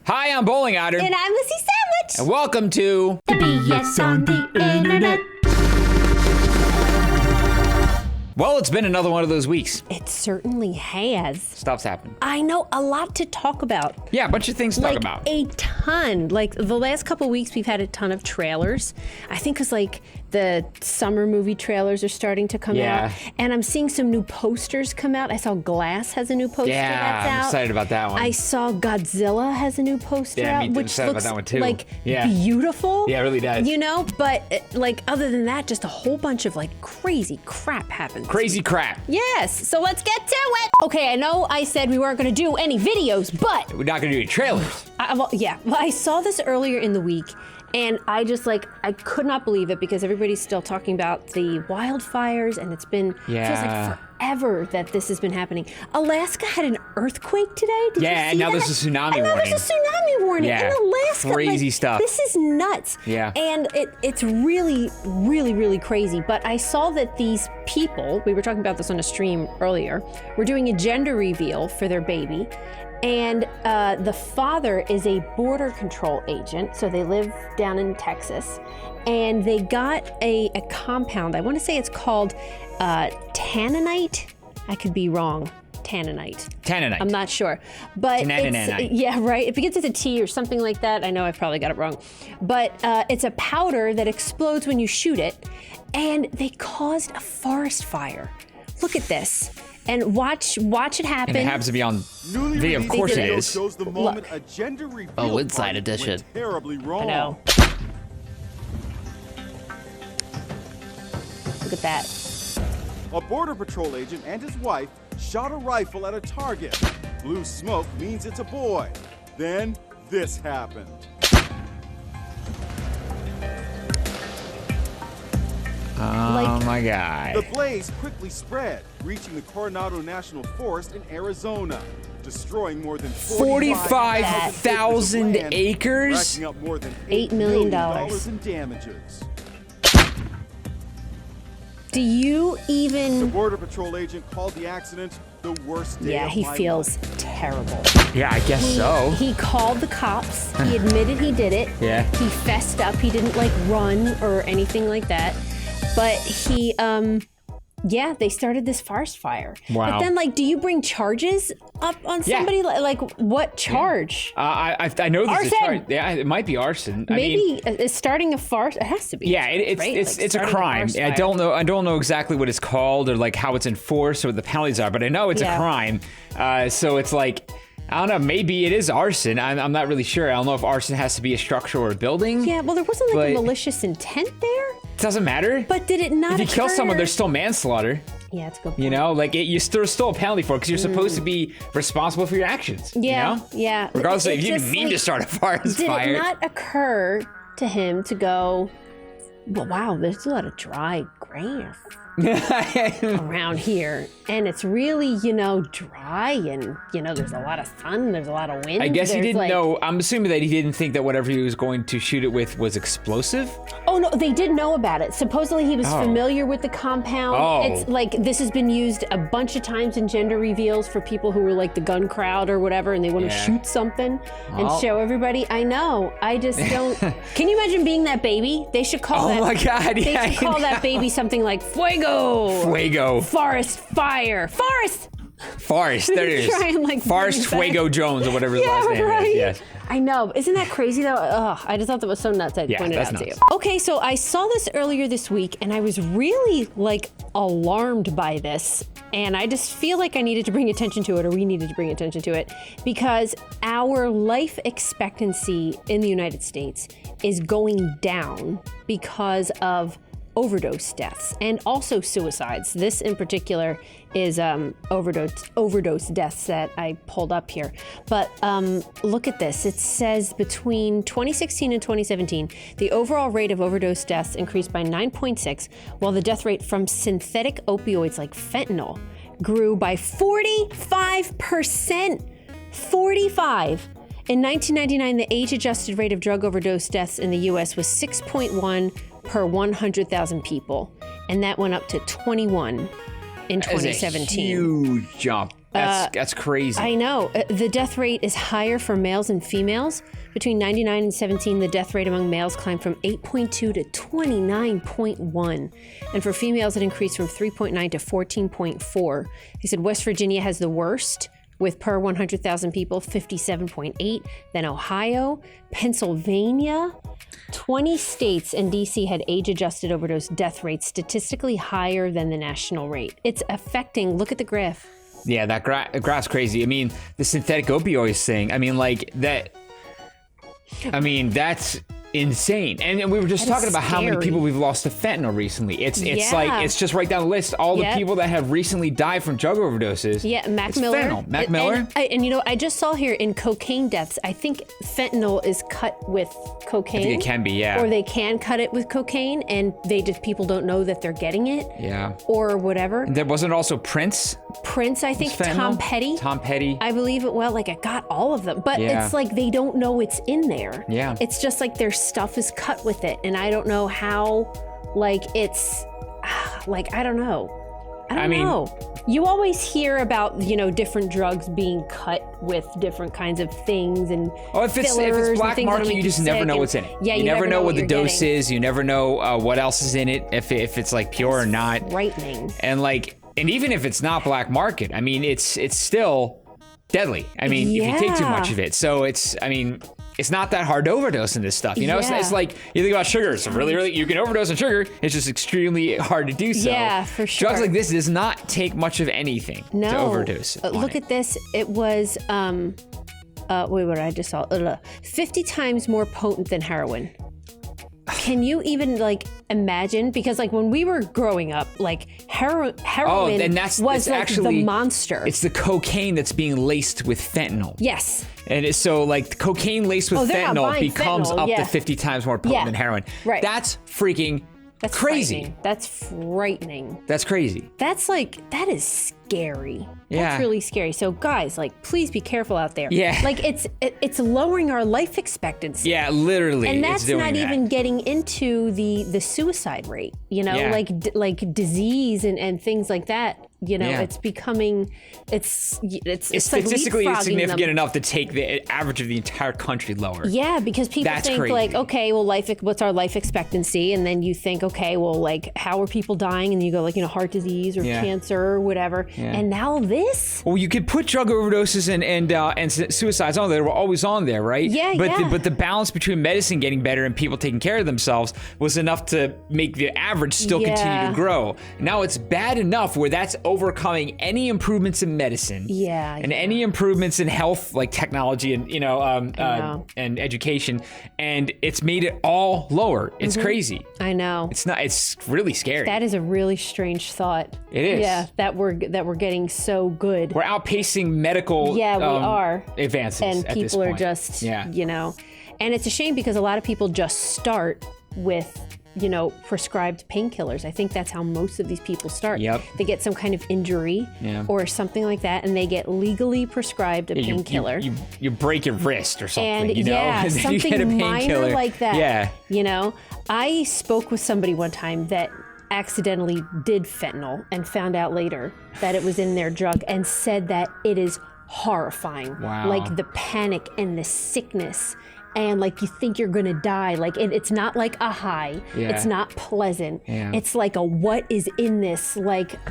Hi, I'm Bowling Otter. And I'm Missy Sandwich. And welcome to The BS on the Internet. Well, it's been another one of those weeks. It certainly has. Stuff's happened. I know, a lot to talk about. Yeah, a bunch of things to talk about. A ton. Like, the last couple weeks, we've had a ton of trailers. I think because, like, the summer movie trailers are starting to come out. And I'm seeing some new posters come out. I saw Glass has a new poster that's out. I'm excited about that one. I saw Godzilla has a new poster out, which looks about that one too. like beautiful. Yeah, it really does. You know, but like other than that, just a whole bunch of like crazy crap happens. Crazy crap. Yes, so let's get to it. Okay, I know I said we weren't gonna do any videos, but we're not gonna do any trailers. I saw this earlier in the week. And I just I could not believe it because everybody's still talking about the wildfires and it's been, feels like forever that this has been happening. Alaska had an earthquake today. Did you see and now that? there's a tsunami warning. And now there's a tsunami warning in Alaska. Crazy stuff. This is nuts. Yeah. And it's really, really, really crazy. But I saw that these people, we were talking about this on a stream earlier, were doing a gender reveal for their baby. And the father is a border control agent, so they live down in Texas, and they got a compound. I want to say it's called Tannanite. I could be wrong. Tannanite. I'm not sure. But it begins with a T or something like that. I know I probably got it wrong. But it's a powder that explodes when you shoot it, and they caused a forest fire. Look at this. And watch it happen. And it happens to be on video. Of course it is. Look. Inside edition. Terribly wrong. I know. Look at that. A border patrol agent and his wife shot a rifle at a target. Blue smoke means it's a boy. Then this happened. Oh my God. The blaze quickly spread, reaching the Coronado National Forest in Arizona, destroying more than 45,000 acres? Racking up more than $8 million in damages. Do you even... The Border Patrol agent called the accident the worst day of he my feels life. terrible. Yeah, I guess so. He called the cops. He admitted he did it. Yeah. He fessed up. He didn't run or anything like that. But he, they started this forest fire. Wow. But then, do you bring charges up on somebody? Like, what charge? I know there's Arson! a charge. Yeah, it might be arson. Maybe starting a forest. It has to be. Yeah, it's a crime. I don't know exactly what it's called or how it's enforced or what the penalties are, but I know it's a crime. So it's I don't know, maybe it is arson. I'm not really sure. I don't know if arson has to be a structure or a building. Yeah, well, there wasn't a malicious intent there. It doesn't matter. But did it not If you kill someone, there's still manslaughter. Yeah, it's a good point. You know, there's still a penalty for it because you're supposed to be responsible for your actions. Yeah, you know? yeah. Regardless if you didn't mean to start a forest fire. Did it not occur to him to go, well, wow, there's a lot of dry grass around here, and it's really, dry, and there's a lot of sun, there's a lot of wind. I guess he didn't know. I'm assuming that he didn't think that whatever he was going to shoot it with was explosive. Oh no, they did know about it. Supposedly he was familiar with the compound. It's this has been used a bunch of times in gender reveals for people who were the gun crowd or whatever, and they want to shoot something and show everybody. I know. I just don't. Can you imagine being that baby? They should call that. Oh my God! They should call that baby something like Fuego. Forest fire. Forest. There it is. Forest Fuego Jones or whatever his last name is. Yes. I know. Isn't that crazy though? Ugh, I just thought that was so nuts. I pointed it out to you. Okay, so I saw this earlier this week and I was really alarmed by this. And I just feel like I needed to bring attention to it, or we needed to bring attention to it, because our life expectancy in the United States is going down because of overdose deaths and also suicides. This in particular is overdose deaths that I pulled up here. But look at this. It says between 2016 and 2017, the overall rate of overdose deaths increased by 9.6, while the death rate from synthetic opioids like fentanyl grew by 45%. 45. In 1999, the age-adjusted rate of drug overdose deaths in the U.S. was 6.1 per 100,000 people, and that went up to 21 in 2017. That is a huge jump. That's crazy. I know. The death rate is higher for males and females. Between 99 and 17, the death rate among males climbed from 8.2 to 29.1. And for females, it increased from 3.9 to 14.4. He said West Virginia has the worst, with per 100,000 people, 57.8. Then Ohio, Pennsylvania, 20 states and DC had age-adjusted overdose death rates statistically higher than the national rate. It's affecting, look at the graph. Yeah, that graph's crazy. I mean, the synthetic opioids thing, that's insane. And we were just talking about how many people we've lost to fentanyl recently. It's like, it's just right down the list. All the people that have recently died from drug overdoses. Yeah, Mac Miller. Fentanyl. Mac Miller. And you know, I just saw here in cocaine deaths, I think fentanyl is cut with cocaine. I think it can be, yeah. Or they can cut it with cocaine and people don't know that they're getting it. Yeah. Or whatever. And there wasn't also Prince, I think. Tom Petty. I believe it. Well, like I got all of them, but it's like they don't know it's in there. Yeah. It's just like their stuff is cut with it, and I don't know how. Like it's, like I don't know. I mean, you always hear about different drugs being cut with different kinds of things and if it's black market, you just never know what's in it. Yeah, you never know what the dose is. You never know what else is in it, if it's like pure or not. Frightening. And even if it's not black market, I mean, it's still deadly. I mean, if you take too much of it. So it's not that hard to overdose in this stuff. It's like you think about sugar. It's really, you can overdose on sugar. It's just extrly hard to do so. Yeah, for sure. Drugs like this does not take much of anything to overdose. Look at this. It was, what I just saw? 50 times more potent than heroin. Can you even imagine? Because when we were growing up, heroin was actually the monster. It's the cocaine that's being laced with fentanyl. Yes. And it's so cocaine laced with fentanyl becomes up to 50 times more potent than heroin. Right. That's freaking crazy. Frightening. That's frightening. That's crazy. That is scary. Yeah. That's really scary. So guys, please be careful out there. Yeah. It's lowering our life expectancy. Yeah, literally. And that's not even getting into the suicide rate, like disease and things like that. It's becoming, it's statistically insignificant enough to take the average of the entire country lower. Yeah, because people think crazy. Okay, well, what's our life expectancy? And then you think, okay, well, how are people dying? And you go heart disease or cancer or whatever. Yeah. And now this? Well, you could put drug overdoses and suicides on there. We're always on there, right? Yeah, but the balance between medicine getting better and people taking care of themselves was enough to make the average still continue to grow. Now it's bad enough where that's overcoming any improvements in medicine. And any improvements in health, like technology and and education, and it's made it all lower. It's crazy. I know. It's really scary. That is a really strange thought. It is. Yeah, that we're getting so good. We're outpacing medical we are advances and at this people point. are just and it's a shame because a lot of people just start with prescribed painkillers. I think that's how most of these people start. Yep. They get some kind of injury or something like that, and they get legally prescribed a painkiller. You break your wrist or something, and something you get a minor like that. Yeah. I spoke with somebody one time that accidentally did fentanyl and found out later that it was in their drug and said that it is horrifying. Wow. The panic and the sickness. And you think you're gonna die. It's not like a high. Yeah. It's not pleasant. Yeah. It's like a what is in this?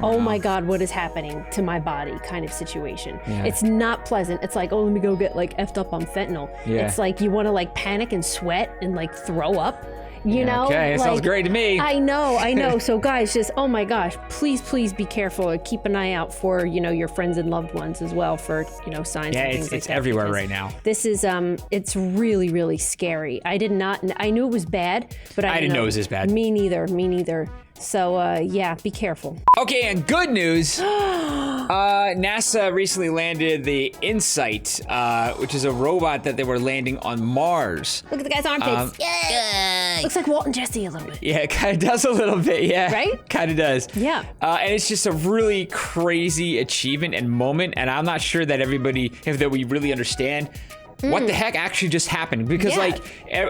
Oh my God, what is happening to my body kind of situation. Yeah. It's not pleasant. It's like, oh, let me go get effed up on fentanyl. Yeah. It's like you wanna panic and sweat and throw up. Okay, sounds great to me. I know. So guys, just, oh my gosh, please be careful and keep an eye out for, your friends and loved ones as well for, signs and things it's everywhere right now. This is, it's really, really scary. I knew it was bad, but I didn't know it was this bad. Me neither. So, be careful. Okay, and good news. NASA recently landed the Insight, which is a robot that they were landing on Mars. Look at the guy's armpits. Yay! Looks like Walt and Jesse a little bit. Yeah, it kind of does a little bit, yeah. Right? Kind of does. Yeah. And it's just a really crazy achievement and moment, and I'm not sure that that we really understand what the heck actually just happened? Because like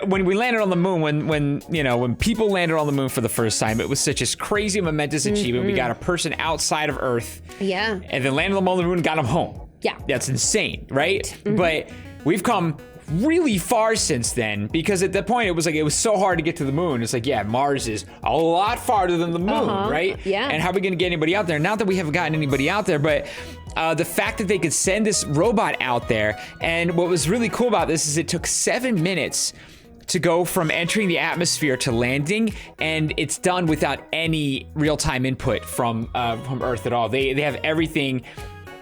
when we landed on the moon, when people landed on the moon for the first time, it was such a crazy momentous achievement. We got a person outside of Earth. Yeah. And then landed them on the moon and got them home. Yeah. That's insane, right? But we've come really far since then, because at that point it was so hard to get to the moon. It's like, yeah, Mars is a lot farther than the moon, right? Yeah. And how are we gonna get anybody out there? Not that we haven't gotten anybody out there, but the fact that they could send this robot out there, and what was really cool about this is it took 7 minutes to go from entering the atmosphere to landing, and it's done without any real-time input from Earth at all. They have everything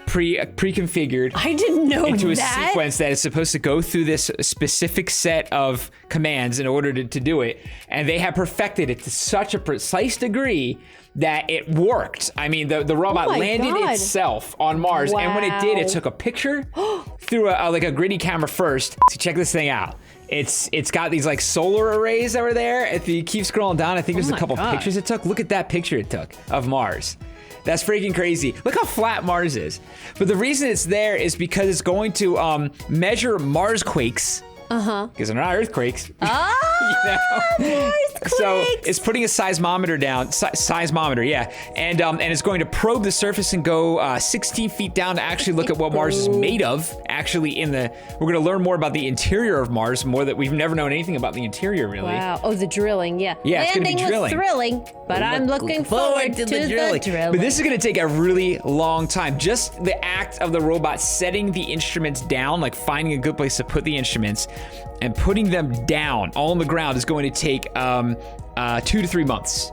pre-configured. I didn't know into a sequence that is supposed to go through this specific set of commands in order to do it, and they have perfected it to such a precise degree that it worked. I mean, the robot landed itself on Mars, and when it did, it took a picture through a gritty camera first. So check this thing out. It's got these like solar arrays that were there. If you keep scrolling down, I think there's a couple pictures it took. Look at that picture it took of Mars. That's freaking crazy. Look how flat Mars is. But the reason it's there is because it's going to measure Mars quakes. Because they're not earthquakes. So it's putting a seismometer down. Seismometer, yeah. And it's going to probe the surface and go 16 feet down to actually look at what Mars is made of. Actually, we're going to learn more about the interior of Mars, more that we've never known anything about the interior, really. Wow. Oh, the drilling, yeah. Yeah, it's going to be drilling. Was thrilling, but I'm looking forward to the drilling. But this is going to take a really long time. Just the act of the robot setting the instruments down, like finding a good place to put the instruments and putting them down all on the ground, is going to take 2 to 3 months.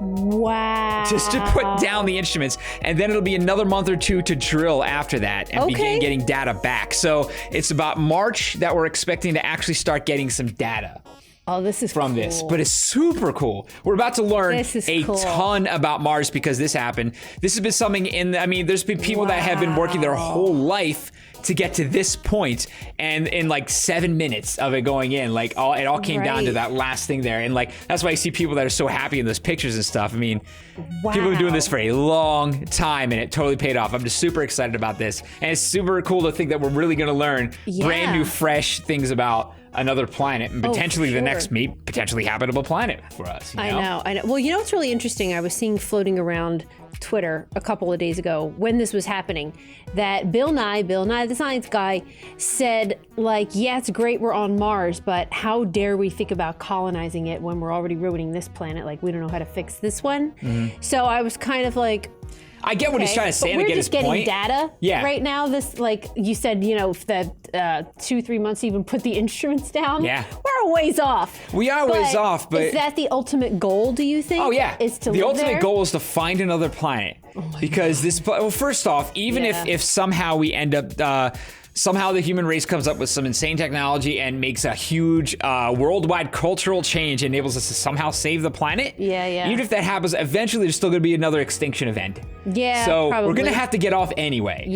Wow. Just to put down the instruments, and then it'll be another month or two to drill after that and begin getting data back. So it's about March that we're expecting to actually start getting some data. Oh, this is from this, but it's super cool. We're about to learn a ton about Mars because this happened. This has been something there's been people that have been working their whole life to get to this point, and in like 7 minutes of it going in, like it all came down to that last thing there. And like, that's why I see people that are so happy in those pictures and stuff. I mean, people have been doing this for a long time, and it totally paid off. I'm just super excited about this. And it's super cool to think that we're really gonna learn brand new, fresh things about another planet, and potentially the next potentially habitable planet for us. I know. Well, you know what's really interesting? I was seeing floating around Twitter a couple of days ago when this was happening, that Bill Nye the science guy, said, like, yeah, it's great we're on Mars, but how dare we think about colonizing it when we're already ruining this planet? Like, we don't know how to fix this one. So I was kind of like, I get what he's trying to say to get his point. We're just getting data right now. This, like you said, that 2-3 months to even put the instruments down. Yeah. We're a ways off. We are ways off, but... Is that the ultimate goal, do you think? Oh, yeah. Is to the live ultimate there? goal is to find another planet. Because this... Well, first off, even if somehow we end up... somehow the human race comes up with some insane technology and makes a huge worldwide cultural change, enables us to somehow save the planet. Even if that happens, eventually there's still going to be another extinction event. So probably. We're going to have to get off anyway.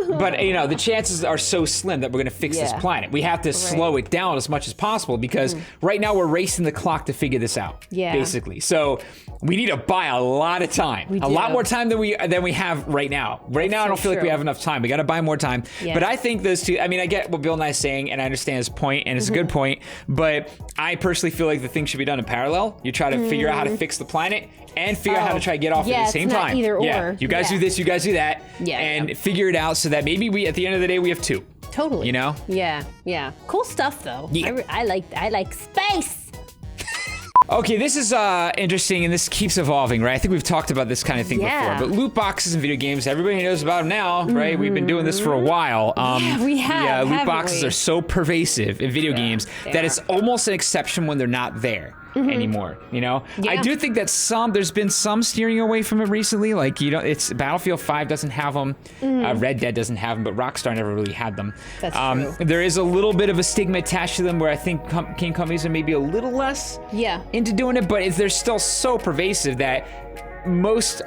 But the chances are so slim that we're going to fix this planet. We have to slow it down as much as possible, because right now we're racing the clock to figure this out. Basically. So we need to buy a lot of time. A lot more time than we have right now. Right now I don't feel like we have enough time. We got to buy more time. But I think those two, I get what Bill Nye is saying, and I understand his point, and it's a good point, but I personally feel like the thing should be done in parallel. You try to figure out how to fix the planet and figure out how to try to get off at the same time. Either or. You guys do this, you guys do that, and figure it out so that maybe we, at the end of the day, we have two. Totally. Yeah. Cool stuff, though. I like space. Okay, this is interesting, and this keeps evolving, right? I think we've talked about this kind of thing before, but loot boxes in video games, everybody knows about them now, right? We've been doing this for a while. We have. Loot boxes are so pervasive in video games that it's almost an exception when they're not there anymore, I do think that there's been some steering away from it recently, like, it's Battlefield 5 doesn't have them, Red Dead doesn't have them, but Rockstar never really had them. That's true. There is a little bit of a stigma attached to them where I think game companies are maybe a little less into doing it, but they're still so pervasive that most,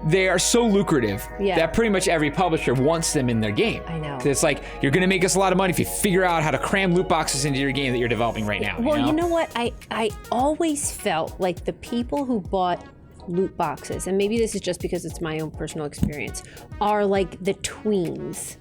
they are so lucrative that pretty much every publisher wants them in their game. I know. It's like, you're going to make us a lot of money if you figure out how to cram loot boxes into your game that you're developing right now. Well, you know what? I always felt like the people who bought loot boxes, and maybe this is just because it's my own personal experience, are like the tweens.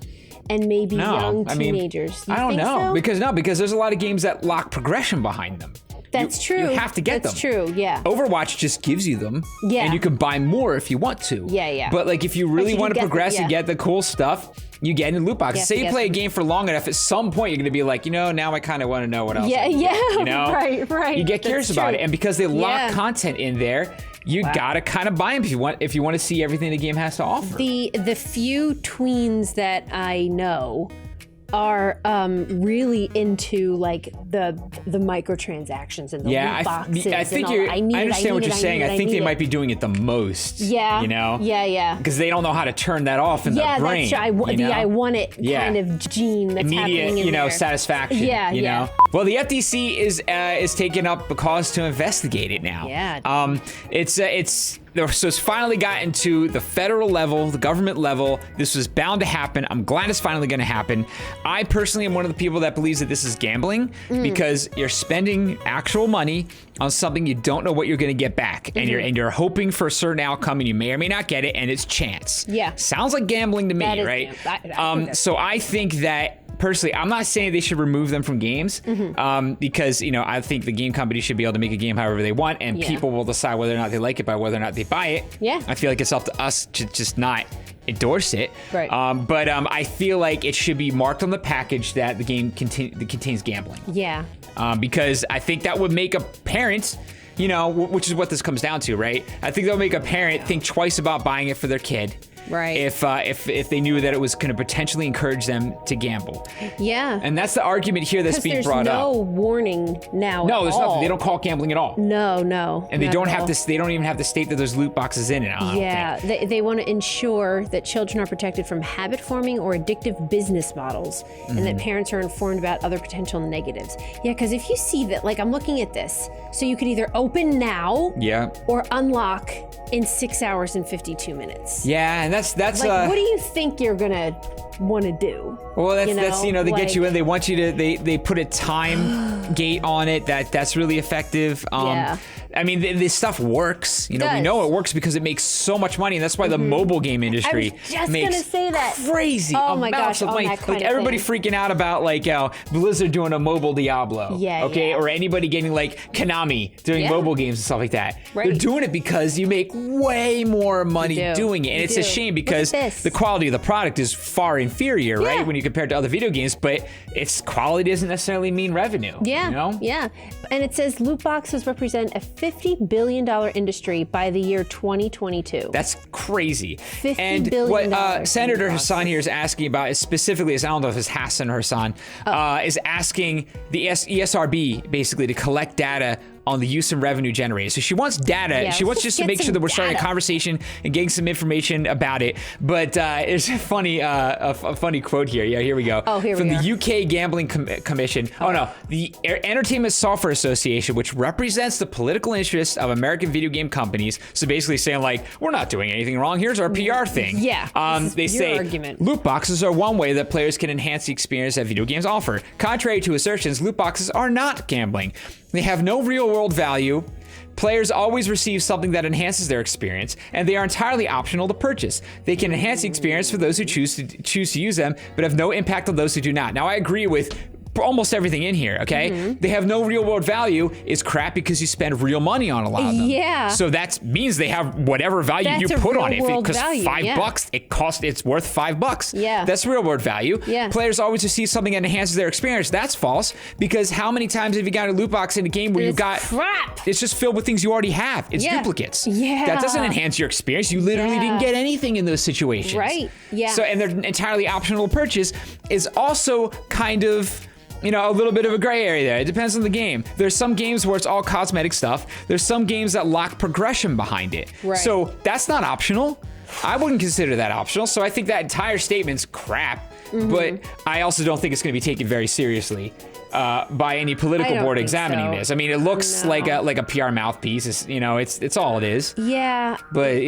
and maybe young teenagers. I don't know. So? Because there's a lot of games that lock progression behind them. That's true. You have to get them. That's true, yeah. Overwatch just gives you them. Yeah. And you can buy more if you want to. Yeah. But like if you really want to progress and get the cool stuff, you get in loot boxes. Say you play a game for long enough, at some point you're going to be like, now I kind of want to know what else. Yeah. Right. You get curious about it. And because they lock content in there, you gotta kind of buy them if you want to see everything the game has to offer. The few tweens that I know are really into like the microtransactions and the loot boxes. I think I understand what you're saying. I think they might be doing it the most. Yeah. Yeah. Because they don't know how to turn that off in their brain. Yeah, that's true. The I want it kind of gene that's happening in there. Satisfaction. Yeah, you know? Well, the FTC is taking up a cause to investigate it now. Yeah. So it's finally gotten to the federal level, the government level. This was bound to happen. I'm glad it's finally going to happen. I personally am one of the people that believes that this is gambling because you're spending actual money on something you don't know what you're going to get back, and you're hoping for a certain outcome, and you may or may not get it, and it's chance. Yeah, sounds like gambling to me, right? So I think that. Personally, I'm not saying they should remove them from games because, I think the game company should be able to make a game however they want, and people will decide whether or not they like it by whether or not they buy it. Yeah. I feel like it's up to us to just not endorse it. Right. But I feel like it should be marked on the package that the game contains gambling. Yeah. Because I think that would make a parent... which is what this comes down to, right? I think that would make a parent think twice about buying it for their kid. Right. If they knew that it was going to potentially encourage them to gamble. Yeah. And that's the argument here that's being brought up. There's no warning now. No, there's nothing. They don't call it gambling at all. No. And they don't have to. They don't even have to state that there's loot boxes in it. Yeah. They want to ensure that children are protected from habit forming or addictive business models, and that parents are informed about other potential negatives. Yeah, because if you see that, like I'm looking at this, so you could either open now, or unlock in 6 hours and 52 minutes. Yeah, and that's like, what do you think you're gonna want to do? Well, they get you in. They want you to. They put a time gate on it that's really effective. I mean, this stuff works. We know it works because it makes so much money, and that's why the mobile game industry makes crazy amounts of money. Like everybody freaking out about Blizzard doing a mobile Diablo, or anybody getting like Konami doing mobile games and stuff like that. Right. They're doing it because you make way more money doing it, and it's a shame because the quality of the product is far inferior, right, when you compare it to other video games. But its quality doesn't necessarily mean revenue. Yeah, and it says loot boxes represent a $50 billion industry by the year 2022. That's crazy. $50 billion. What Senator Hassan here is asking about is specifically, I don't know if it's Hassan or Hassan, is asking the ESRB basically to collect data on the use and revenue generated. So she wants data. She wants just to make sure that we're starting a conversation and getting some information about it. But there's a funny quote here. Yeah, here we go. From the UK Gambling Commission. The Entertainment Software Association, which represents the political interests of American video game companies. So basically saying we're not doing anything wrong. Here's our PR thing. They say argument. Loot boxes are one way that players can enhance the experience that video games offer. Contrary to assertions, loot boxes are not gambling. They have no real-world value. Players always receive something that enhances their experience, and they are entirely optional to purchase. They can enhance the experience for those who choose to use them, but have no impact on those who do not. Now, I agree with almost everything in here, okay? They have no real world value is crap because you spend real money on a lot of them. Yeah. So that means they have whatever value you put on it. Because $5, it's worth $5. Yeah. That's real world value. Yeah. Players always receive something that enhances their experience. That's false, because how many times have you got a loot box in a game where you got crap? It's just filled with things you already have. It's duplicates. Yeah. That doesn't enhance your experience. You literally didn't get anything in those situations. Right. Yeah. So, and they're entirely optional to purchase is also kind of a little bit of a gray area there. It depends on the game. There's some games where it's all cosmetic stuff. There's some games that lock progression behind it. Right. So that's not optional. I wouldn't consider that optional. So I think that entire statement's crap. But I also don't think it's going to be taken very seriously by any political board examining this. I mean, it looks like a PR mouthpiece. It's all it is. Yeah. But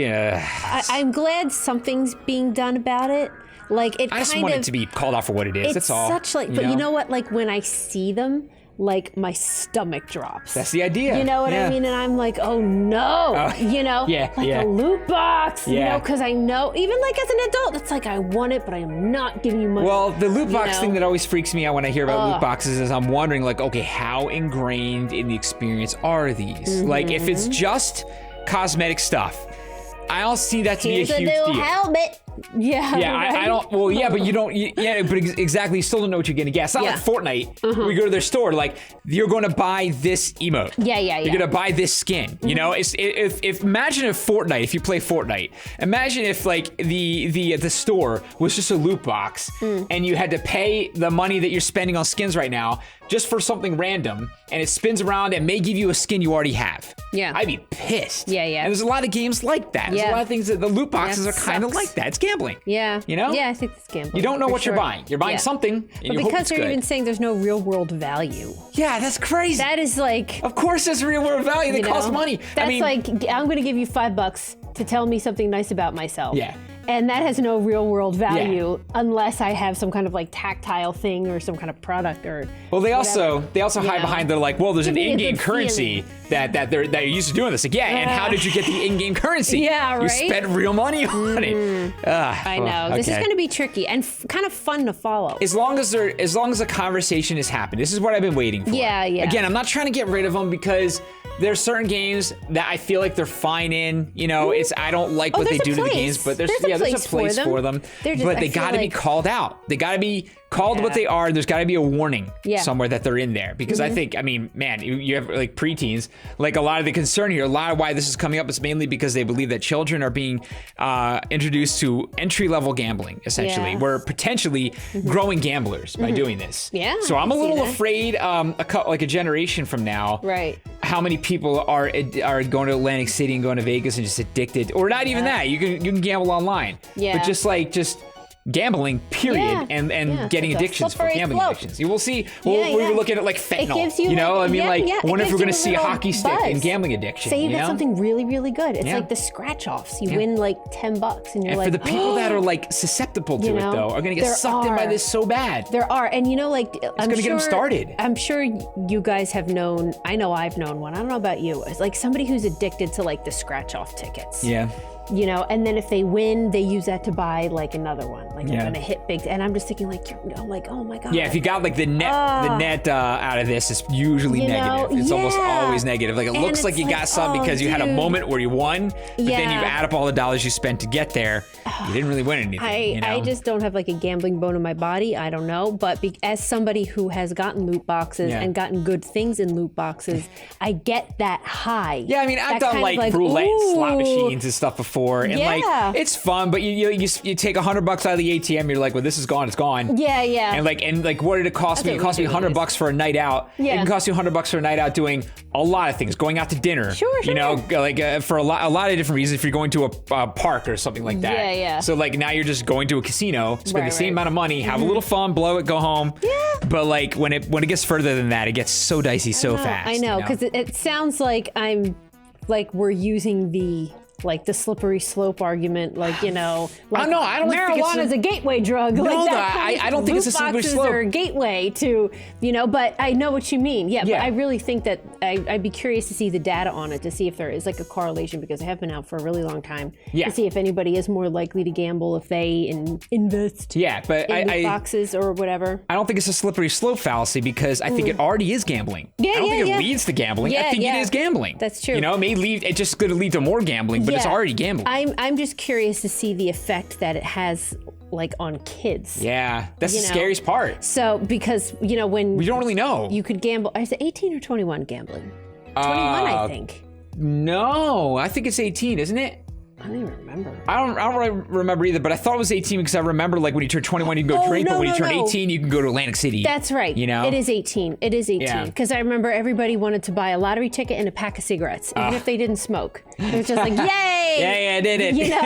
I'm glad something's being done about it. I just want it to be called out for what it is. That's all. But you know what? When I see them, like my stomach drops. That's the idea. You know what I mean? And I'm like, oh no, you know, a loot box, you know, because I know, even like as an adult, it's like I want it, but I am not giving you money. Well, the loot box thing that always freaks me out when I hear about loot boxes is I'm wondering, like, okay, how ingrained in the experience are these? Like, if it's just cosmetic stuff, I don't see that to be a huge deal. Helmet. Yeah. Yeah, right? I don't. Well, yeah, but you don't. But exactly, you still don't know what you're gonna get. It's not like Fortnite. We go to their store, like you're going to buy this emote. Yeah. You're gonna buy this skin. You know, if imagine if Fortnite, if you play Fortnite, imagine if like the store was just a loot box, and you had to pay the money that you're spending on skins right now just for something random, and it spins around and may give you a skin you already have. Yeah. I'd be pissed. Yeah. And there's a lot of games like that. There's a lot of things that the loot boxes are kind of like that. It's gambling. Yeah. You know? Yeah, I think it's gambling. You don't know what you're buying. You're buying something, and but you hope because it's they're good. even saying there's no real world value. Yeah, that's crazy. That is like... Of course there's real world value. They cost money. That's like, I'm going to give you $5 to tell me something nice about myself. Yeah. And that has no real world value unless I have some kind of like tactile thing or some kind of product or. Well, they also hide behind. They're like, well, there's an in-game currency that you're used to doing this. Like, and how did you get the in-game currency? Yeah, right. You spent real money on it. I know this is going to be tricky and kind of fun to follow. As long as a conversation has happened, this is what I've been waiting for. Yeah. Again, I'm not trying to get rid of them because there's certain games that I feel like they're fine in. You know, I don't like what they do to the games, but there's a place for them. But they got to be called out. They got to be called what they are. There's got to be a warning somewhere that they're in there, because I think, I mean, man, you have like preteens. Like a lot of the concern here, a lot of why this is coming up is mainly because they believe that children are being introduced to entry-level gambling, essentially. We're potentially growing gamblers by doing this. Yeah. So I'm a little afraid, like a generation from now, how many people are going to Atlantic City and going to Vegas and just addicted, or not even that. You can gamble online. Yeah. But just gambling, period, and getting addictions for gambling addictions. You will see. We'll look at it like fentanyl. It gives you, you know, I mean, I wonder if we're going to see a hockey stick in gambling addiction. Say you get something really, really good. It's like the scratch-offs. You win like $10, and you're like. And for the people that are like susceptible to it, though, are going to get sucked in by this so bad. There are, and you know, like it's going to get them started. I'm sure you guys have known. I know I've known one. I don't know about you. It's like somebody who's addicted to like the scratch-off tickets. Yeah. You know, and then if they win, they use that to buy like another one. Like they're gonna hit big, and I'm just thinking I'm like, oh my god. Yeah, if you got like the net out of this, it's usually negative. It's almost always negative. Like it looks like you got some because you had a moment where you won, but then you add up all the dollars you spent to get there. You didn't really win anything. I just don't have like a gambling bone in my body. I don't know, but as somebody who has gotten loot boxes and gotten good things in loot boxes, I get that high. Yeah, I mean, I've done like roulette, slot machines and stuff before. And like it's fun, but you take $100 out of the ATM, you're like, well, this is gone, it's gone. Yeah. And like what did it cost me? It cost me $100 for a night out. Yeah. It can cost you $100 for a night out doing a lot of things, going out to dinner. Sure. You know, like for a lot of different reasons. If you're going to a park or something like that. Yeah. So like now you're just going to a casino, spend the same amount of money, have a little fun, blow it, go home. Yeah. But like when it gets further than that, it gets so dicey so fast. I know, because it sounds like we're using the slippery slope argument, like, you know, like I don't marijuana is a gateway drug. No, like that I don't think it's a slippery slope. Or a gateway to, you know, but I know what you mean. Yeah, but I really think that I'd be curious to see the data on it, to see if there is like a correlation, because they have been out for a really long time. To see if anybody is more likely to gamble if they invest but in loot boxes or whatever. I don't think it's a slippery slope fallacy, because I think it already is gambling. I don't think it leads to gambling. I think it is gambling. That's true. You know, it's just going to lead to more gambling, but it's already gambling. I'm just curious to see the effect that it has like on kids. Yeah, that's the scariest part. So because, you know, when we don't really know, you could gamble. Is it 18 or 21 gambling? 21, I think. No, I think it's 18, isn't it? I don't even remember. I don't really remember either, but I thought it was 18 because I remember like when you turn 21, you can go drink, but when you turn 18, you can go to Atlantic City. That's right. You know? It is 18. It is 18. Because I remember everybody wanted to buy a lottery ticket and a pack of cigarettes, even if they didn't smoke. It was just like, yay! Yeah, I did it. You know?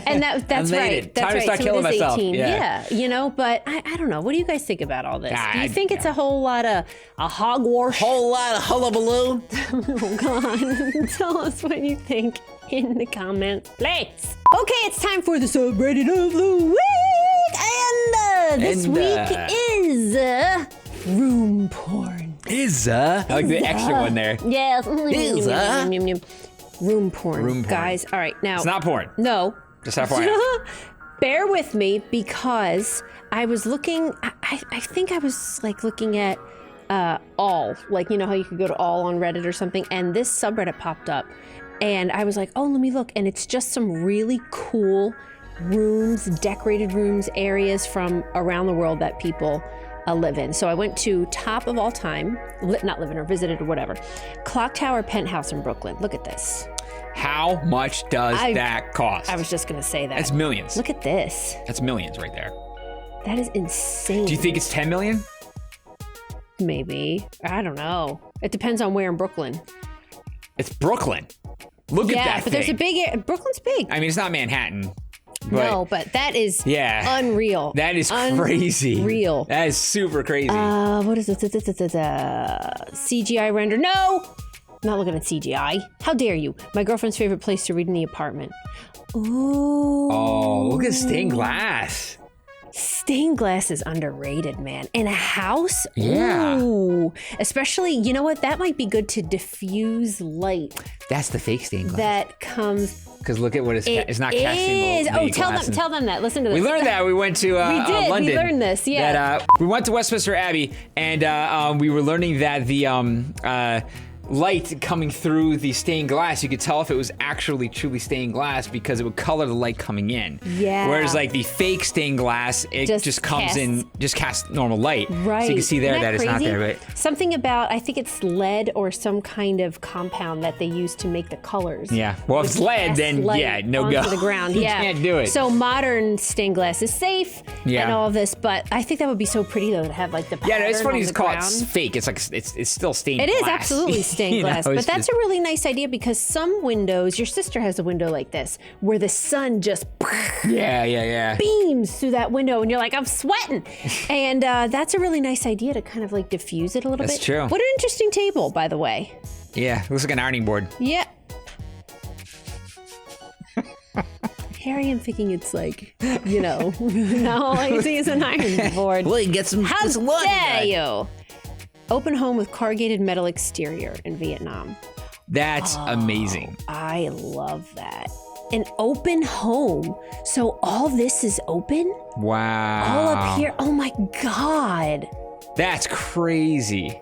And that's right. That's Time to right. start killing myself. 18. Yeah, you know, but I don't know. What do you guys think about all this? Do you think it's a whole lot of a hogwash? Whole lot of hullabaloo? Oh, God. Tell us what you think in the comments, please. Okay, it's time for the subreddit of the week, and this week is room porn. I like the extra one there. Yes. Room porn. Guys, all right, now. It's not porn. No. Just FYI. Bear with me because I was looking, I think I was like looking at all, like, you know how you could go to all on Reddit or something, and this subreddit popped up, and I was like, oh, let me look, and it's just some really cool rooms, decorated rooms, areas from around the world that people live in. So I went to top of all time, not live in or visited or whatever, Clock Tower Penthouse in Brooklyn. Look at this. How much does that cost? I was just going to say that. That's millions. Look at this. That's millions right there. That is insane. Do you think it's 10 million? Maybe. I don't know. It depends on where in Brooklyn. It's Brooklyn. Look at that Yeah, but there's a big... Brooklyn's big. I mean, it's not Manhattan. No, but that is unreal. That is crazy. Real. That is super crazy. What is it? CGI render. No! I'm not looking at CGI. How dare you? My girlfriend's favorite place to read in the apartment. Ooh. Oh, look at stained glass. Stained glass is underrated, man. In a house? Yeah. Ooh. Especially, you know what? That might be good to diffuse light. That's the fake stained glass. That comes... Because look at what it's not casting the tell them that. Listen to this. We learned that. We went to London. We learned this, yeah. We went to Westminster Abbey, and we were learning that the light coming through the stained glass, you could tell if it was actually truly stained glass because it would color the light coming in. Yeah. Whereas like the fake stained glass, it just comes in, just casts normal light. Right. So you can see there that it's not there. But something about, I think it's lead or some kind of compound that they use to make the colors. Yeah. Well, if it's lead, then no go. Onto the ground. You can't do it. So modern stained glass is safe and all this, but I think that would be so pretty though to have like the pattern. Yeah, no, it's funny to call it fake. It's like it's still stained glass. It is absolutely stained glass, but that's a really nice idea because some windows, your sister has a window like this, where the sun just beams through that window and you're like, I'm sweating. And that's a really nice idea to kind of like diffuse it a little bit. That's true. What an interesting table, by the way. Yeah, looks like an ironing board. Yeah. Harry, I'm thinking it's like, you know, no, I think it's an ironing board. Well, you get some. How dare you? Open home with corrugated metal exterior in Vietnam. That's amazing. I love that. An open home. So all this is open? Wow. All up here. Oh my God. That's crazy.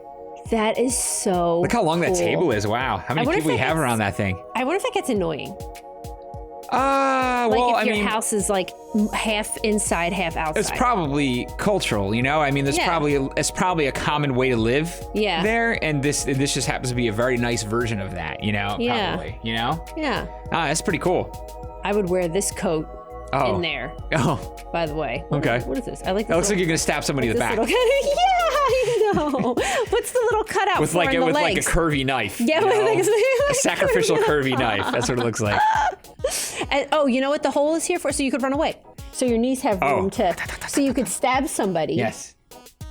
That is so Look how long cool. that table is. Wow. How many people we have around that thing? I wonder if that gets annoying. Well, if your house is like half inside, half outside. It's probably cultural, you know? I mean, it's probably a common way to live there, and this just happens to be a very nice version of that, you know? Yeah. Probably, you know? Yeah. That's pretty cool. I would wear this coat in there. Oh. By the way. Okay. What is this? I like this. It looks like you're going to stab somebody in the back. Yeah, I know. What's the little cutout with like a curvy knife. Yeah, a sacrificial curvy knife. That's what it looks like. And, you know what the hole is here for? So you could run away. So your knees have room so you could stab somebody. Yes.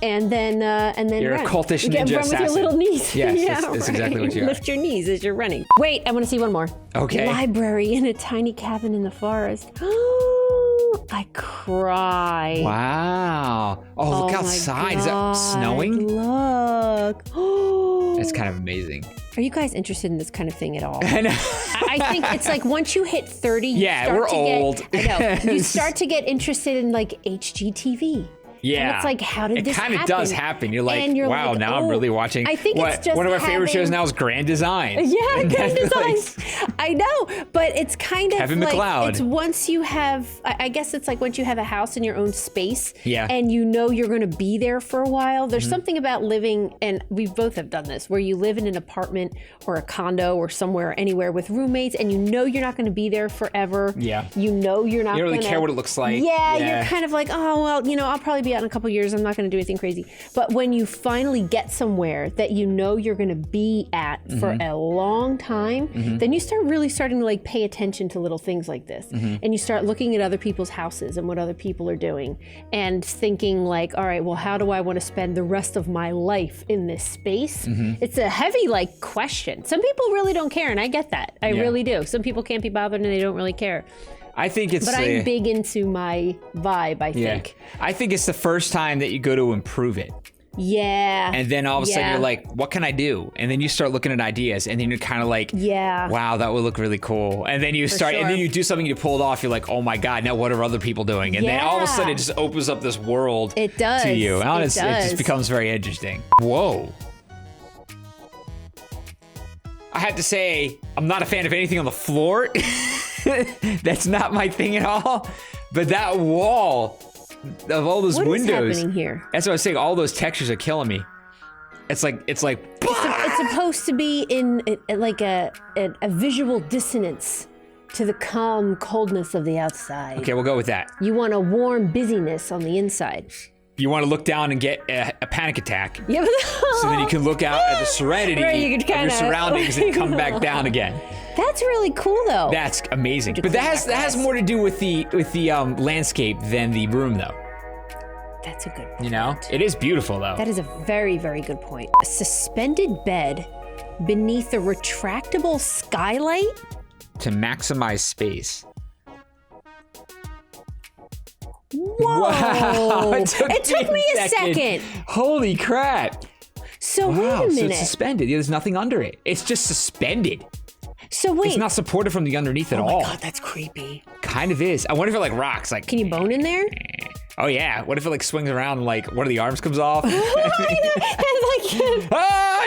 And then you're run. a cultish ninja run assassin. with your little knees. Yes, that's exactly what you are. Lift your knees as you're running. Wait, I want to see one more. Okay. Library in a tiny cabin in the forest. I cry. Wow. Oh, look outside. Is that snowing? Look. It's kind of amazing. Are you guys interested in this kind of thing at all? I think it's like once you hit 30, we're old. I know. You start to get interested in like HGTV. Yeah. And it's like, how did this happen? It kind of does happen. You're like, wow, like, now I'm really watching. I think it's just one of my favorite shows now is Grand Design. Yeah, Grand Design. I know, but it's kind of Kevin like, McLeod. It's once you have, I guess it's like once you have a house in your own space and you know you're going to be there for a while. There's something about living, and we both have done this, where you live in an apartment or a condo or somewhere, anywhere with roommates, and you know you're not going to be there forever. Yeah. You know you're not going to. You don't really care what it looks like. Yeah, you're kind of like, oh, well, you know, I'll probably be out in a couple years. I'm not going to do anything crazy. But when you finally get somewhere that you know you're going to be at for a long time, then you start really starting to like pay attention to little things like this. And you start looking at other people's houses and what other people are doing and thinking like, all right, well, how do I want to spend the rest of my life in this space? It's a heavy like question. Some people really don't care, and I get that. I really do. Some people can't be bothered and they don't really care. I think it's. But I'm big into my vibe, I think. I think it's the first time that you go to improve it. Yeah. And then all of a sudden you're like, what can I do? And then you start looking at ideas, and then you're kind of like, wow, that would look really cool. And then you start, and then you do something, you pull it off, you're like, oh my God, now what are other people doing? And then all of a sudden it just opens up this world it does. to you. And it just becomes very interesting. Whoa. I have to say, I'm not a fan of anything on the floor. That's not my thing at all. But that wall of all those windows. What is happening here? That's what I was saying. All those textures are killing me. It's supposed to be in like a visual dissonance to the calm coldness of the outside. Okay, we'll go with that. You want a warm busyness on the inside. You want to look down and get a panic attack. Yeah, so then you can look out at the serenity of your surroundings and come back down again. That's really cool, though. That's amazing. But that has more to do with the landscape than the room, though. That's a good point. You know, it is beautiful, though. That is a very, very good point. A suspended bed beneath a retractable skylight to maximize space. Whoa! Wow, it took me a second. Holy crap! So wait a minute. So it's suspended. There's nothing under it. It's just suspended. So wait. It's not supported from the underneath at all. Oh my God, that's creepy. Kind of is. I wonder if it like rocks. Like, can you bone in there? Oh yeah. What if it like swings around and like one of the arms comes off? You're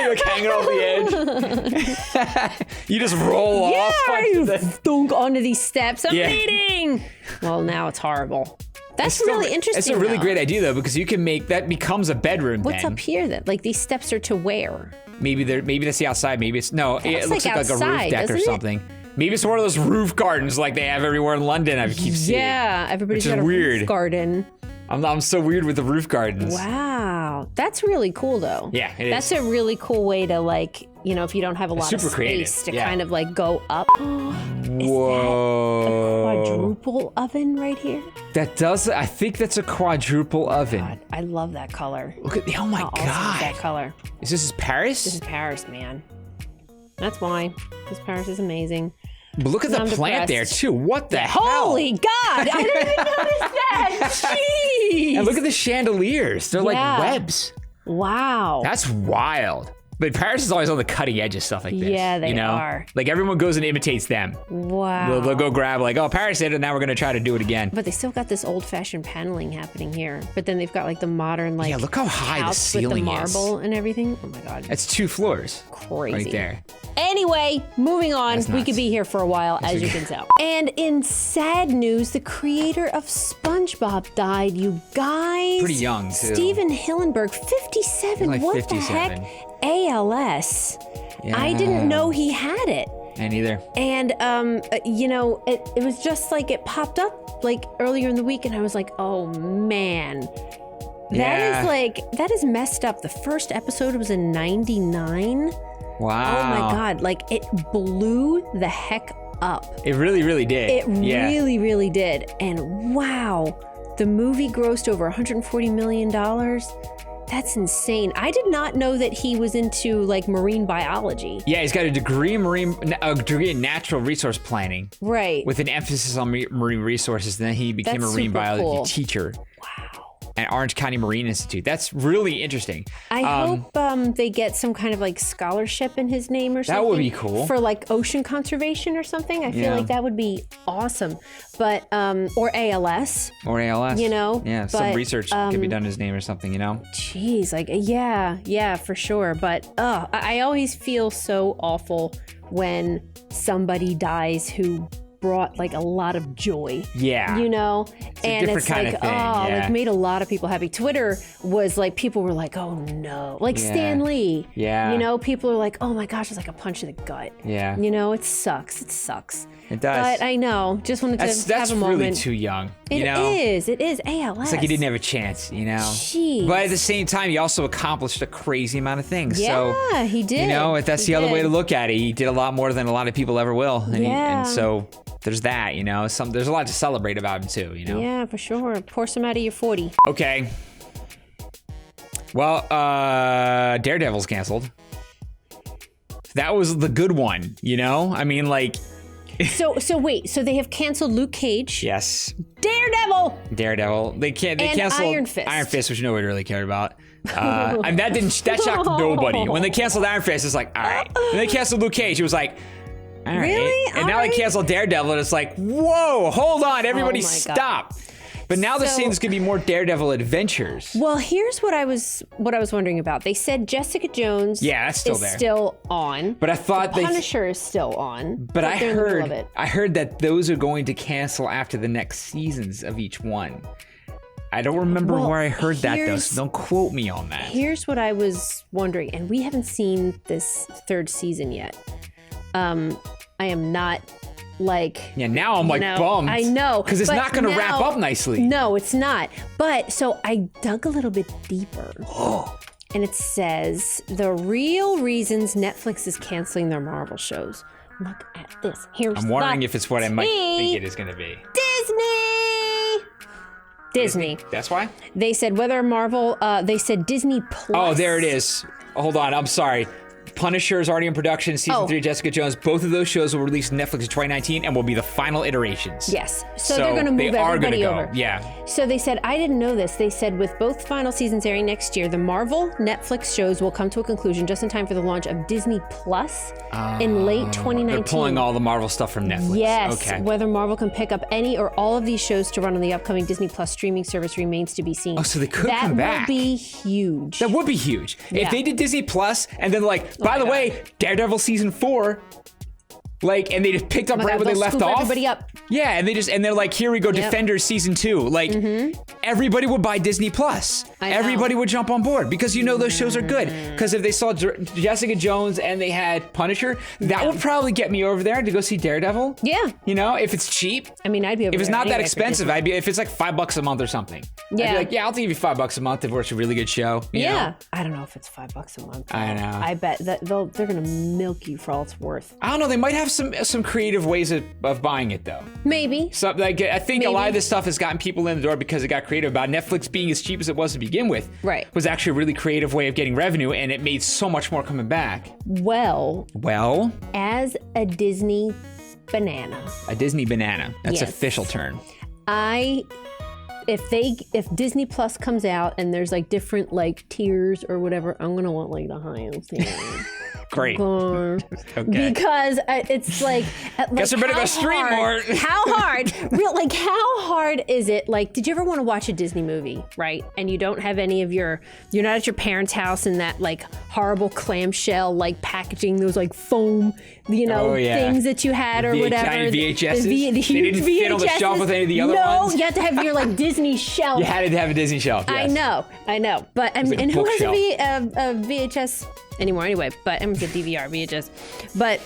like hanging off the edge. You just roll off. Yeah, you thunk onto these steps. I'm bleeding. Well, now it's horrible. That's really interesting. It's a really great idea though, because you can make that becomes a bedroom. What's up here then? Like these steps are to where? Maybe that's the outside. Maybe it's no. It looks like outside, a roof deck or something. Maybe it's one of those roof gardens like they have everywhere in London. I keep seeing. Yeah, everybody's got a roof garden. I'm so weird with the roof gardens. Wow, that's really cool though. Yeah, it that's a really cool way to like, you know, if you don't have a lot of space to kind of like go up. Whoa! A quadruple oven right here. I think that's a quadruple oven. God, I love that color. Look at oh my God! That color. Is this Paris? This is Paris, man. That's why. This Paris is amazing. But look at the plant there too. What the hell? Holy God! I didn't even notice that. Jeez. And look at the chandeliers. They're like webs. Wow. That's wild. But Paris is always on the cutting edge of stuff like this. Yeah, they are. Like everyone goes and imitates them. Wow. They'll go grab like, oh, Paris did it, and now we're going to try to do it again. But they still got this old-fashioned paneling happening here. But then they've got like the modern like look how high the ceiling with the marble and everything. Oh my God. That's 2 floors. Crazy. Right there. Anyway, moving on. We could be here for a while, as you can tell. And in sad news, the creator of Spongebob died, you guys. Pretty young, too. Steven Hillenburg, 57. Like what 57. the heck? ALS. Yeah. I didn't know he had it. Me neither. And, you know, it was just like it popped up like earlier in the week, and I was like, oh man. That is messed up. The first episode was in 99. Wow. Oh my God. Like it blew the heck up. It really, really did. It really, really did. And wow, the movie grossed over $140 million. That's insane. I did not know that he was into like marine biology. Yeah, he's got a degree in natural resource planning. Right. With an emphasis on marine resources. Then he became a marine biology teacher. Wow. At Orange County Marine Institute. That's really interesting. I hope they get some kind of like scholarship in his name or something. That would be cool. For like ocean conservation or something. I feel like that would be awesome. But, or ALS. Or ALS. You know? Yeah, some research could be done in his name or something, you know? Jeez, like, yeah, for sure. But I always feel so awful when somebody dies who brought like a lot of joy. Yeah. You know? And it's like, like made a lot of people happy. Twitter was like, people were like, oh no. Like Stan Lee. Yeah. You know, people are like, oh my gosh, it's like a punch in the gut. Yeah. You know, it sucks. It sucks. It does. But I know. Just wanted to have a moment. That's really too young. It is ALS. It's like he didn't have a chance, you know? Jeez. But at the same time, he also accomplished a crazy amount of things. Yeah, so, he did. You know, that's the other way to look at it. He did a lot more than a lot of people ever will. And so there's that, you know? There's a lot to celebrate about him too, you know? Yeah, for sure. Pour some out of your 40. Okay. Well, Daredevil's canceled. That was the good one, you know? I mean, like... So wait, so they have canceled Luke Cage. Yes. Daredevil. They canceled Iron Fist. Iron Fist, which nobody really cared about. And that shocked nobody. When they canceled Iron Fist, it's like, all right. When they canceled Luke Cage, it was like, all right. Really? And now they canceled Daredevil, and it's like, whoa, hold on, everybody stop. God. But now they're saying there's going to be more Daredevil adventures. Well, here's what I was wondering about. They said Jessica Jones that's still is still on. But I thought Punisher is still on. But I heard that those are going to cancel after the next seasons of each one. I don't remember where I heard that, though, so don't quote me on that. Here's what I was wondering, and we haven't seen this third season yet. I am not... now I'm bummed. I know. Because it's not going to wrap up nicely. No, it's not. But so I dug a little bit deeper. And it says the real reasons Netflix is canceling their Marvel shows. Look at this. I'm wondering if it's what I might think it is going to be. Disney. That's why? They said whether Marvel, they said Disney Plus. Oh, there it is. Hold on. I'm sorry. Punisher is already in production. Season 3 of Jessica Jones. Both of those shows will release on Netflix in 2019 and will be the final iterations. Yes. So they're going to move everybody over. Yeah. So they said, I didn't know this. They said with both final seasons airing next year, the Marvel Netflix shows will come to a conclusion just in time for the launch of Disney Plus in late 2019. They're pulling all the Marvel stuff from Netflix. Yes. Okay. Whether Marvel can pick up any or all of these shows to run on the upcoming Disney Plus streaming service remains to be seen. Oh, so they could come back. That would be huge. That would be huge. Yeah. If they did Disney Plus and then by the way, Daredevil season 4, and they just picked up right where they left off. Everybody up. Yeah, and they're like, here we go, Defenders season 2. Everybody would buy Disney Plus. Everybody would jump on board because those shows are good. Because if they saw Jessica Jones and they had Punisher, that would probably get me over there to go see Daredevil. Yeah. If it's cheap. I mean, I'd be over there. If it's not that expensive, if it's like $5 a month or something. Yeah. I'd be like, yeah, I'll give you $5 a month if it's a really good show. You know? I don't know if it's $5 a month. I know. I bet that they're gonna milk you for all it's worth. I don't know. They might have some creative ways of buying it though. Maybe. So I think a lot of this stuff has gotten people in the door because it got creative about Netflix being as cheap as it was to begin with. Right. Was actually a really creative way of getting revenue, and it made so much more coming back. Well. As a Disney banana. A Disney banana. That's an official term. If Disney Plus comes out and there's different tiers or whatever, I'm gonna want the highest tier. Great. Okay. Because it's guess I better go stream more. How hard? How hard is it? Did you ever want to watch a Disney movie, right? And you don't have any of you're not at your parents' house in that horrible clamshell packaging, those foam, things that you had or whatever. VHSs. The they didn't fit on the shelf with any of the other ones. No, you had to have your Disney shelf. You had to have a Disney shelf. Yes. I know. But and who has a VHS anymore anyway? But I'm a DVR, VHS. But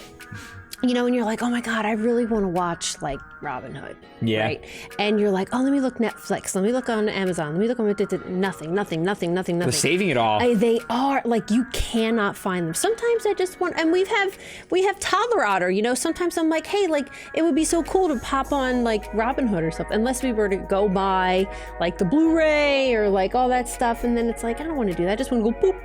and you're like, oh my God, I really want to watch Robin Hood. Yeah. Right? And you're like, oh, let me look Netflix. Let me look on Amazon. Let me look on nothing. They're saving it all. They are you cannot find them. Sometimes I just want, and we have Toddler Otter. Sometimes I'm like, hey, it would be so cool to pop on Robin Hood or something. Unless we were to go buy the Blu-ray or all that stuff, and then it's I don't want to do that. I just want to go boop.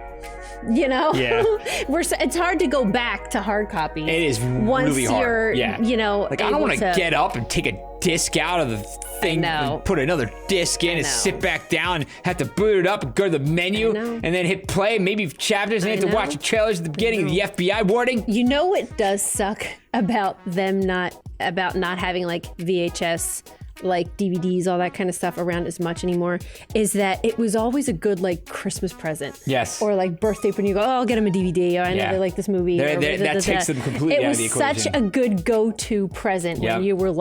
Yeah. It's hard to go back to hard copies. It is really hard. Yeah. I don't want to get up and take a disc out of the thing and put another disc in and sit back down and have to boot it up and go to the menu and then hit play, maybe chapters, and have to watch the trailers at the beginning of the FBI warning. What does suck about them not having VHS DVDs, all that kind of stuff around as much anymore, is that it was always a good Christmas present. Yes. Or birthday when you go, oh, I'll get them a DVD. I know they like this movie. That takes them completely out of the equation. It was such a good go-to present when you were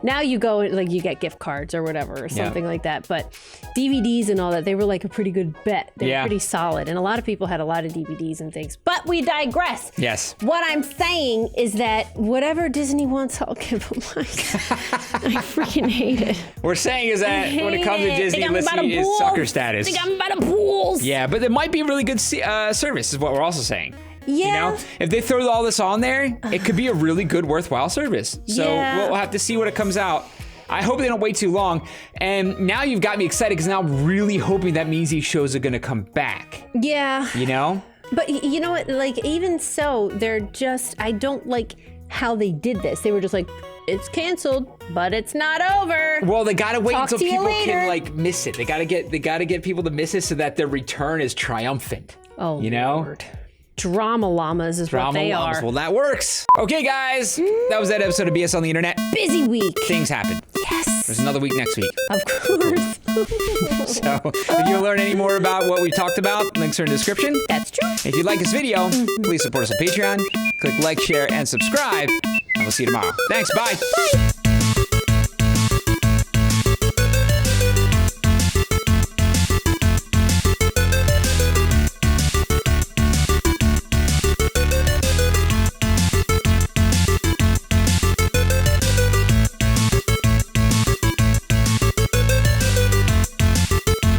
now you go you get gift cards or whatever or something like that. But DVDs and all that, they were a pretty good bet. They were pretty solid. And a lot of people had a lot of DVDs and things. But we digress. Yes. What I'm saying is that whatever Disney wants, I'll give them. I freaking hate it. We're saying is that when it comes to Disney, Lissy is sucker status. Think I'm about to pools. Yeah, but it might be a really good service is what we're also saying. Yeah. If they throw all this on there, it could be a really good, worthwhile service. So we'll have to see what it comes out. I hope they don't wait too long. And now you've got me excited because now I'm really hoping that means these shows are going to come back. Yeah. But you know what? Even so, they're just, I don't like how they did this. They were just it's canceled, but it's not over. Well, they gotta wait until people can like miss it. They gotta get people to miss it so that their return is triumphant. Oh, you know? Lord. Drama llamas is what they are. Well, that works. Okay, guys, that was that episode of BS on the Internet. Busy week. Things happen. Yes. There's another week next week. Of course. So, if you learn any more about what we talked about, links are in the description. That's true. If you like this video, please support us on Patreon. Click like, share, and subscribe. And we'll see you tomorrow. Thanks. Bye. Bye.